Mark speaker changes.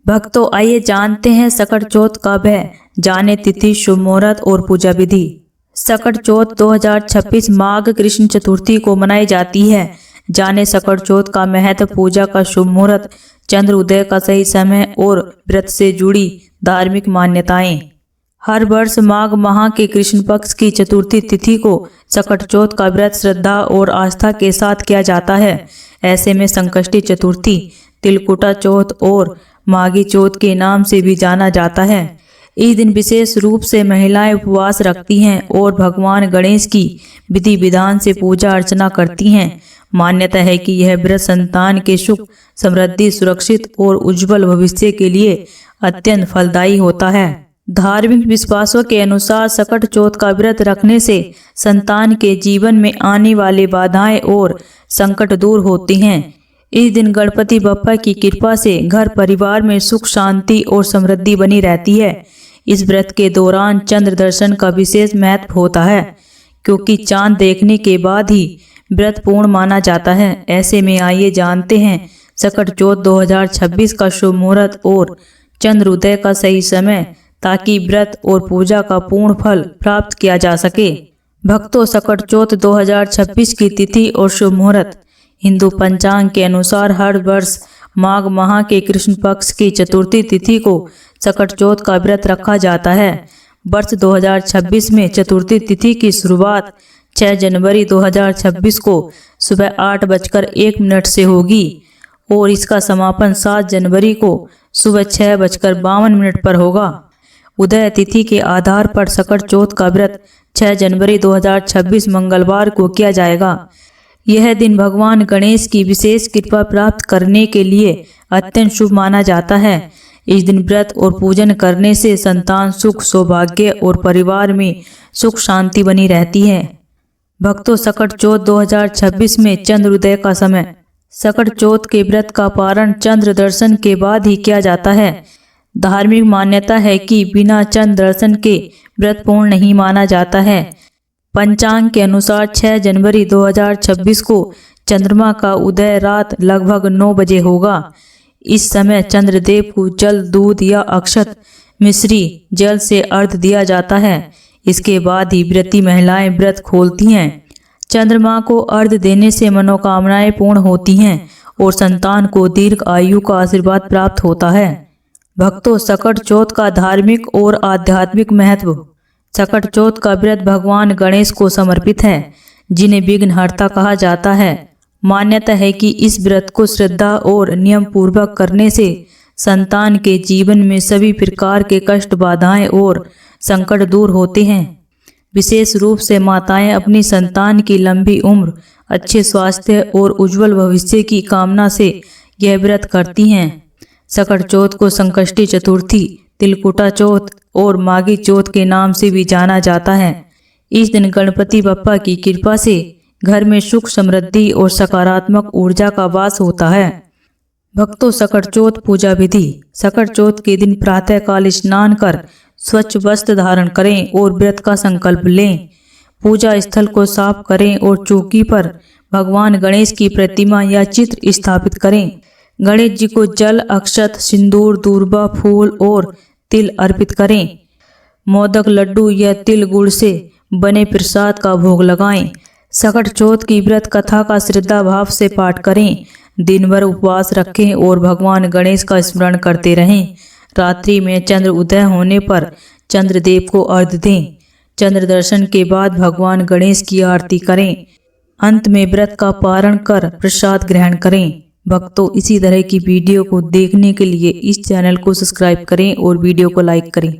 Speaker 1: भक्तों आइए जानते हैं सकट चौथ कब है, जाने तिथि, शुभ मुहूर्त और पूजा विधि। सकट चौथ 2026 माघ कृष्ण चतुर्थी को मनाई जाती है। जाने सकट चौथ का महत्व, पूजा का शुभ मुहूर्त, चंद्र उदय का सही समय और व्रत से जुड़ी धार्मिक मान्यताएं। हर वर्ष माघ माह के कृष्ण पक्ष की चतुर्थी तिथि को सकट चौथ का व्रत श्रद्धा और आस्था के साथ किया जाता है। ऐसे में संकष्टी चतुर्थी, तिलकुटा चौथ और माघी चौथ के नाम से भी जाना जाता है। इस दिन विशेष रूप से महिलाएं उपवास रखती हैं और भगवान गणेश की विधि विधान से पूजा अर्चना करती हैं। मान्यता है कि यह व्रत संतान के सुख, समृद्धि, सुरक्षित और उज्जवल भविष्य के लिए अत्यंत फलदायी होता है। धार्मिक विश्वासों के अनुसार सकट चौथ का व्रत रखने से संतान के जीवन में आने वाले बाधाएं और संकट दूर होती हैं। इस दिन गणपति बप्पा की कृपा से घर परिवार में सुख, शांति और समृद्धि बनी रहती है। इस व्रत के दौरान चंद्र दर्शन का विशेष महत्व होता है, क्योंकि चांद देखने के बाद ही व्रत पूर्ण माना जाता है। ऐसे में आइए जानते हैं सकट चौथ 2026 का शुभ मुहूर्त और चंद्र उदय का सही समय, ताकि व्रत और पूजा का पूर्ण फल प्राप्त किया जा सके। भक्तों, सकट चौथ 2026 की तिथि और शुभ मुहूर्त। हिंदू पंचांग के अनुसार हर वर्ष माघ माह के कृष्ण पक्ष की चतुर्थी तिथि को सकट चौथ का व्रत रखा जाता है। वर्ष 2026 में चतुर्थी तिथि की शुरुआत 6 जनवरी 2026 को सुबह 8:01 से होगी और इसका समापन 7 जनवरी को सुबह 6:52 पर होगा। उदय तिथि के आधार पर सकट चौथ का व्रत 6 जनवरी 2026 मंगलवार को किया जाएगा। यह दिन भगवान गणेश की विशेष कृपा प्राप्त करने के लिए अत्यंत शुभ माना जाता है। इस दिन व्रत और पूजन करने से संतान सुख, सौभाग्य और परिवार में सुख शांति बनी रहती है। भक्तों, सकट चौथ 2026 में चंद्र उदय का समय। सकट चौथ के व्रत का पारण चंद्र दर्शन के बाद ही किया जाता है। धार्मिक मान्यता है कि बिना चंद्र दर्शन के व्रत पूर्ण नहीं माना जाता है। पंचांग के अनुसार 6 जनवरी 2026 को चंद्रमा का उदय रात लगभग 9 बजे होगा। इस समय चंद्रदेव को जल, दूध या अक्षत मिश्री जल से अर्घ्य दिया जाता है। इसके बाद ही व्रती महिलाएं व्रत खोलती हैं। चंद्रमा को अर्घ्य देने से मनोकामनाएं पूर्ण होती हैं और संतान को दीर्घ आयु का आशीर्वाद प्राप्त होता है। भक्तों, सकट चौथ का धार्मिक और आध्यात्मिक महत्व। सकट चौथ का व्रत भगवान गणेश को समर्पित है, जिन्हें विघ्नहर्ता कहा जाता है। मान्यता है कि इस व्रत को श्रद्धा और नियम पूर्वक करने से संतान के जीवन में सभी प्रकार के कष्ट, बाधाएं और संकट दूर होते हैं। विशेष रूप से माताएं अपनी संतान की लंबी उम्र, अच्छे स्वास्थ्य और उज्जवल भविष्य की कामना से यह व्रत करती हैं। सकट चौथ को संकष्टी चतुर्थी, तिलकुटा चौथ और माघी चौथ के नाम से भी जाना जाता है। इस दिन गणपति बप्पा की कृपा से घर में सुख, समृद्धि और सकारात्मक ऊर्जा का वास होता है। भक्तों, सकट चौथ पूजा विधि। सकट चौथ के दिन प्रातःकाल स्नान कर स्वच्छ वस्त्र धारण करें और व्रत का संकल्प लें। पूजा स्थल को साफ करें और चौकी पर भगवान गणेश की प्रतिमा या चित्र स्थापित करें। गणेश जी को जल, अक्षत, सिंदूर, दूर्बा, फूल और तिल अर्पित करें। मोदक, लड्डू या तिल गुड़ से बने प्रसाद का भोग लगाएं। सकट चौथ की व्रत कथा का श्रद्धा भाव से पाठ करें। दिन भर उपवास रखें और भगवान गणेश का स्मरण करते रहें। रात्रि में चंद्र उदय होने पर चंद्रदेव को अर्घ्य दें। चंद्र दर्शन के बाद भगवान गणेश की आरती करें। अंत में व्रत का पारण कर प्रसाद ग्रहण करें। भक्तों, इसी तरह की वीडियो को देखने के लिए इस चैनल को सब्सक्राइब करें और वीडियो को लाइक करें।